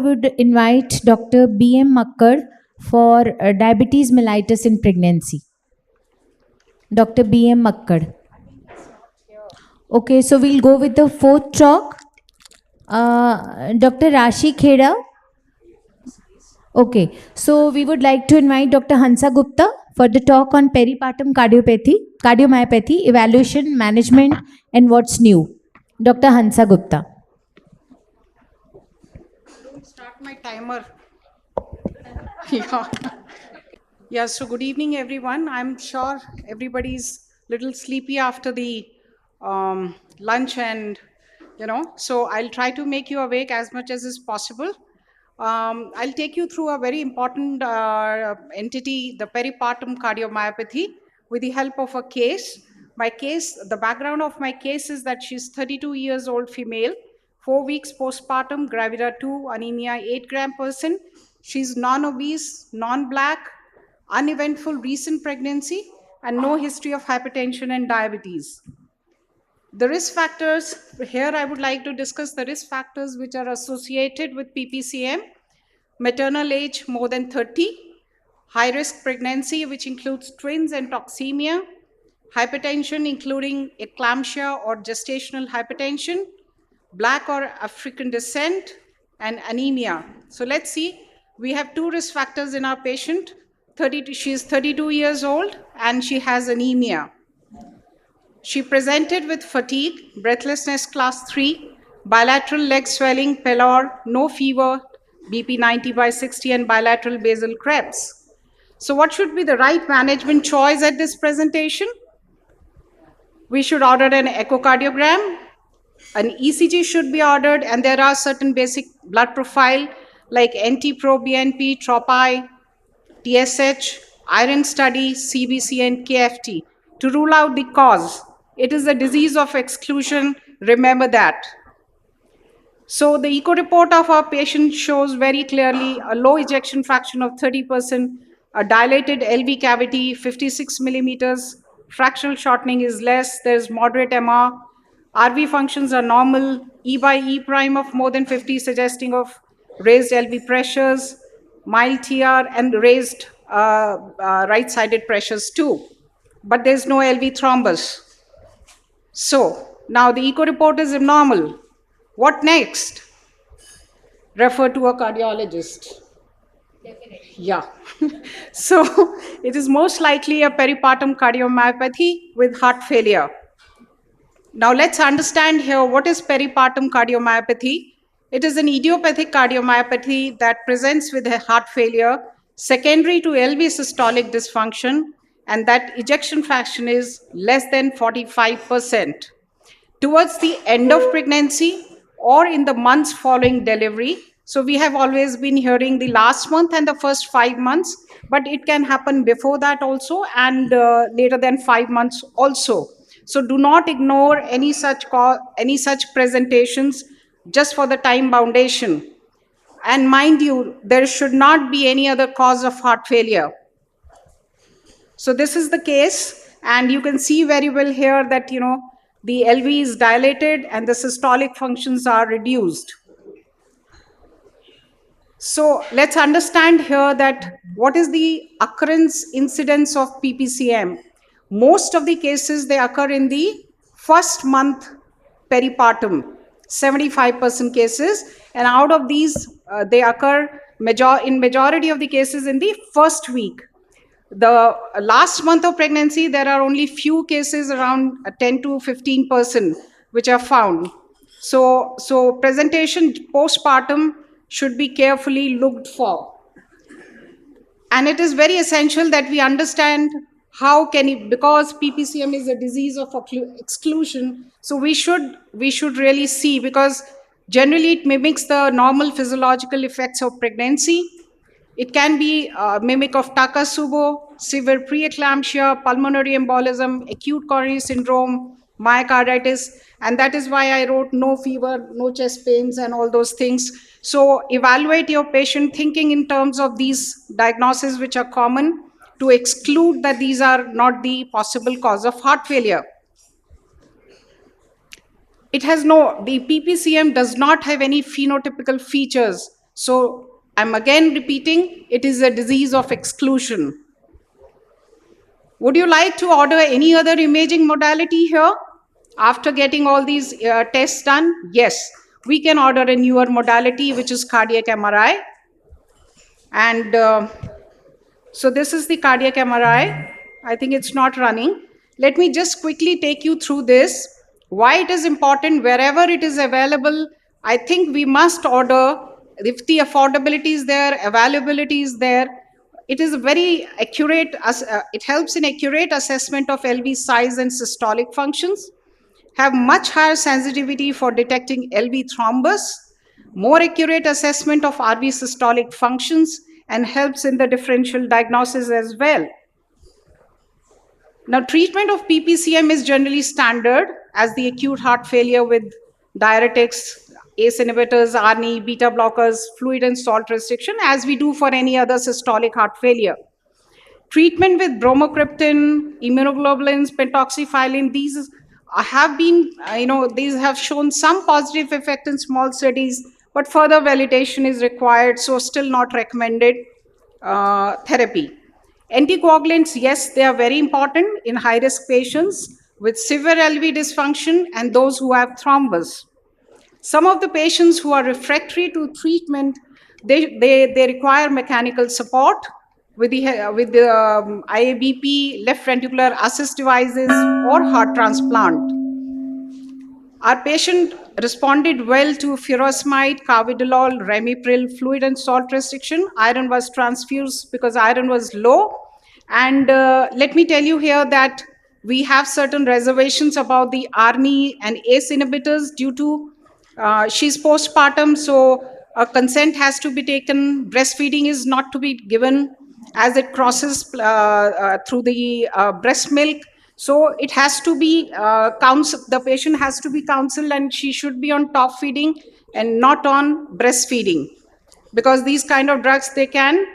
would invite Dr. B.M. Makkar for diabetes mellitus in pregnancy. Dr. B.M. Makkar. Okay, so we'll go with the fourth talk. Dr. Rashi Kheda. Okay, so we would like to invite Dr. Hansa Gupta for the talk on peripartum cardiomyopathy, evaluation, management, and what's new. Dr. Hansa Gupta. Don't start my timer. Yeah. Yeah, so good evening, everyone. I'm sure everybody's a little sleepy after the lunch and, so I'll try to make you awake as much as is possible. I'll take you through a very important entity, the peripartum cardiomyopathy, with the help of a case. My case, the background of my case is that she's 32 years old female, 4 weeks postpartum, gravida 2, anemia 8 g/%. She's non-obese, non-black, uneventful recent pregnancy, and no history of hypertension and diabetes. The risk factors, here I would like to discuss the risk factors which are associated with PPCM: maternal age more than 30, high-risk pregnancy which includes twins and toxemia, hypertension including eclampsia or gestational hypertension, Black or African descent, and anemia. So let's see, we have 2 risk factors in our patient. She is 32 years old and she has anemia. She presented with fatigue, breathlessness class 3, bilateral leg swelling, pallor, no fever, BP 90/60, and bilateral basal crepes. So what should be the right management choice at this presentation? We should order an echocardiogram, an ECG should be ordered, and there are certain basic blood profile like NT-proBNP, TROPI, TSH, iron study, CBC, and KFT to rule out the cause. It is a disease of exclusion, remember that. So the echo report of our patient shows very clearly a low ejection fraction of 30%, a dilated LV cavity 56 millimeters, fractional shortening is less, there's moderate MR, RV functions are normal, E by E prime of more than 50 suggesting of raised LV pressures, mild TR, and raised right-sided pressures too. But there's no LV thrombus. So now the echo report is abnormal. What next? Refer to a cardiologist. Yeah. So it is most likely a peripartum cardiomyopathy with heart failure. Now let's understand here what is peripartum cardiomyopathy. It is an idiopathic cardiomyopathy that presents with a heart failure secondary to LV systolic dysfunction, and that ejection fraction is less than 45%. Towards the end of pregnancy or in the months following delivery, so we have always been hearing the last month and the first 5 months, but it can happen before that also and later than 5 months also. So do not ignore any such presentations just for the time boundation. And mind you, there should not be any other cause of heart failure. So this is the case, and you can see very well here that, the LV is dilated and the systolic functions are reduced. So let's understand here that what is the occurrence incidence of PPCM. Most of the cases, they occur in the first month peripartum, 75% cases, and out of these, they occur in majority of the cases in the first week. The last month of pregnancy, there are only few cases, around 10 to 15%, which are found. So presentation postpartum should be carefully looked for. And it is very essential that we understand how can it, because PPCM is a disease of exclusion, so we should really see, because generally it mimics the normal physiological effects of pregnancy. It can be mimic of Takotsubo, severe preeclampsia, pulmonary embolism, acute coronary syndrome, myocarditis, and that is why I wrote no fever, no chest pains, and all those things. So evaluate your patient thinking in terms of these diagnoses which are common, to exclude that these are not the possible cause of heart failure. The PPCM does not have any phenotypical features So I'm again repeating, it is a disease of exclusion. Would you like to order any other imaging modality here after getting all these tests done? Yes, we can order a newer modality, which is cardiac MRI. And so this is the cardiac MRI. I think it's not running. Let me just quickly take you through this. Why it is important wherever it is available. I think we must order if the affordability is there, availability is there. It is very accurate. It helps in accurate assessment of LV size and systolic functions. Have much higher sensitivity for detecting LV thrombus, more accurate assessment of RV systolic functions, and helps in the differential diagnosis as well. Now, treatment of PPCM is generally standard as the acute heart failure with diuretics, ACE inhibitors, ARNI, beta blockers, fluid and salt restriction, as we do for any other systolic heart failure. Treatment with bromocriptine, immunoglobulins, pentoxifylline, these have been, these have shown some positive effect in small studies, but further validation is required, so still not recommended therapy. Anticoagulants, yes, they are very important in high-risk patients with severe LV dysfunction and those who have thrombus. Some of the patients who are refractory to treatment, they require mechanical support with the IABP, left ventricular assist devices, or heart transplant. Our patient responded well to furosemide, carvedilol, ramipril, fluid and salt restriction. Iron was transfused because iron was low. And let me tell you here that we have certain reservations about the ARNI and ACE inhibitors due to she's postpartum, so a consent has to be taken. Breastfeeding is not to be given as it crosses through the breast milk. So it has to be the patient has to be counseled, and she should be on top feeding and not on breastfeeding, because these kind of drugs, they can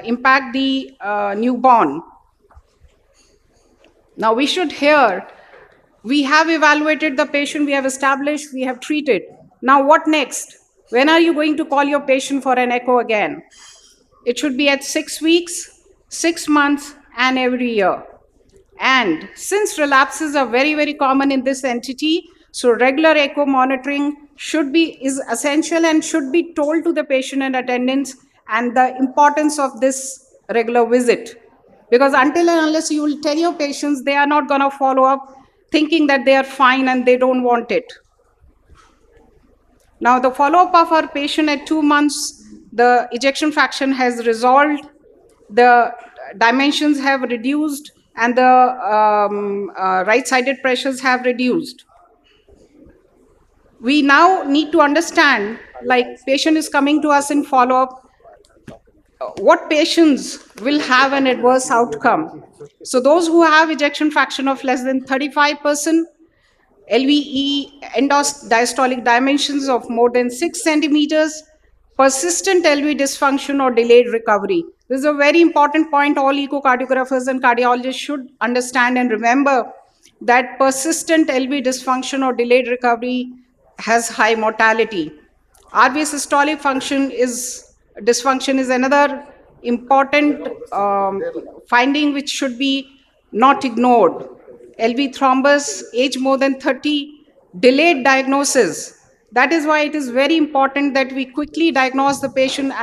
impact the newborn. Now we should hear, we have evaluated the patient, we have established, we have treated. Now what next? When are you going to call your patient for an echo again? It should be at 6 weeks, 6 months, and every year. And since relapses are very, very common in this entity, so regular echo monitoring is essential and should be told to the patient and attendants, and the importance of this regular visit. Because until and unless you will tell your patients, they are not going to follow up thinking that they are fine and they don't want it. Now, the follow-up of our patient at 2 months, the ejection fraction has resolved, the dimensions have reduced, and the right-sided pressures have reduced. We now need to understand, like patient is coming to us in follow-up, what patients will have an adverse outcome. So those who have ejection fraction of less than 35%, LVE diastolic dimensions of more than 6 centimeters, persistent LV dysfunction or delayed recovery. This is a very important point all echocardiographers and cardiologists should understand and remember, that persistent LV dysfunction or delayed recovery has high mortality. RV systolic dysfunction is another important finding which should be not ignored. LV thrombus, age more than 30, delayed diagnosis. That is why it is very important that we quickly diagnose the patient,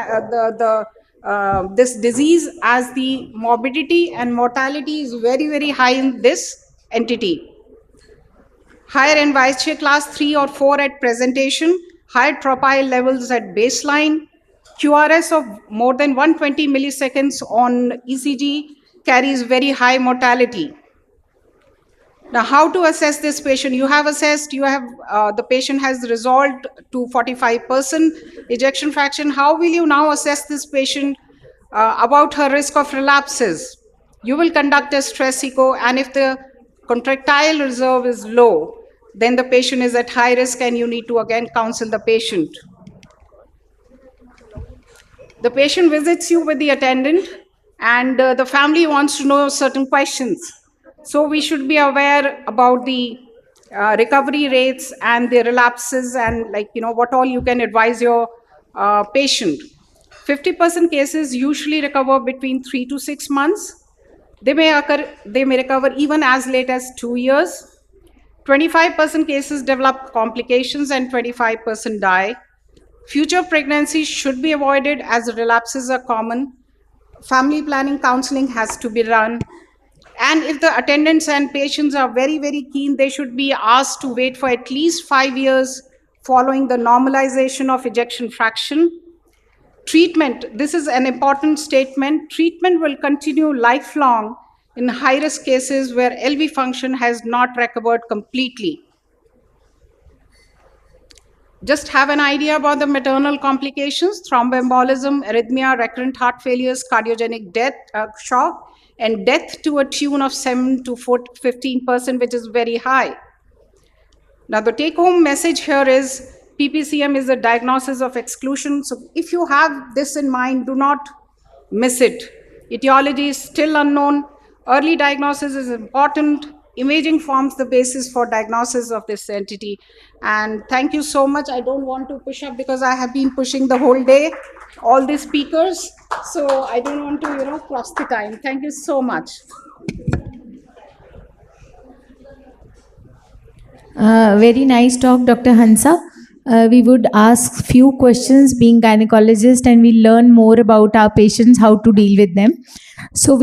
this disease, as the morbidity and mortality is very, very high in this entity. Higher NYHA class 3 or 4 at presentation, higher troponin levels at baseline, QRS of more than 120 milliseconds on ECG carries very high mortality. Now, how to assess this patient? You have assessed, the patient has resolved to 45% ejection fraction. How will you now assess this patient about her risk of relapses? You will conduct a stress echo, and if the contractile reserve is low, then the patient is at high risk and you need to again counsel the patient. The patient visits you with the attendant, and the family wants to know certain questions. So we should be aware about the recovery rates and the relapses, and what all you can advise your patient. 50% cases usually recover between 3 to 6 months. They may recover even as late as 2 years. 25% cases develop complications and 25% die. Future pregnancies should be avoided as relapses are common. Family planning counseling has to be run. And if the attendants and patients are very, very keen, they should be asked to wait for at least 5 years following the normalization of ejection fraction. Treatment, this is an important statement. Treatment will continue lifelong in high-risk cases where LV function has not recovered completely. Just have an idea about the maternal complications: thromboembolism, arrhythmia, recurrent heart failures, cardiogenic death, shock, and death to a tune of 7 to 15%, which is very high. Now, the take-home message here is PPCM is a diagnosis of exclusion. So if you have this in mind, do not miss it. Etiology is still unknown. Early diagnosis is important. Imaging forms the basis for diagnosis of this entity. And thank you so much. I don't want to push up because I have been pushing the whole day, all the speakers. So I don't want to, cross the time. Thank you so much. Very nice talk, Dr. Hansa. We would ask few questions being gynecologist, and we learn more about our patients, how to deal with them. So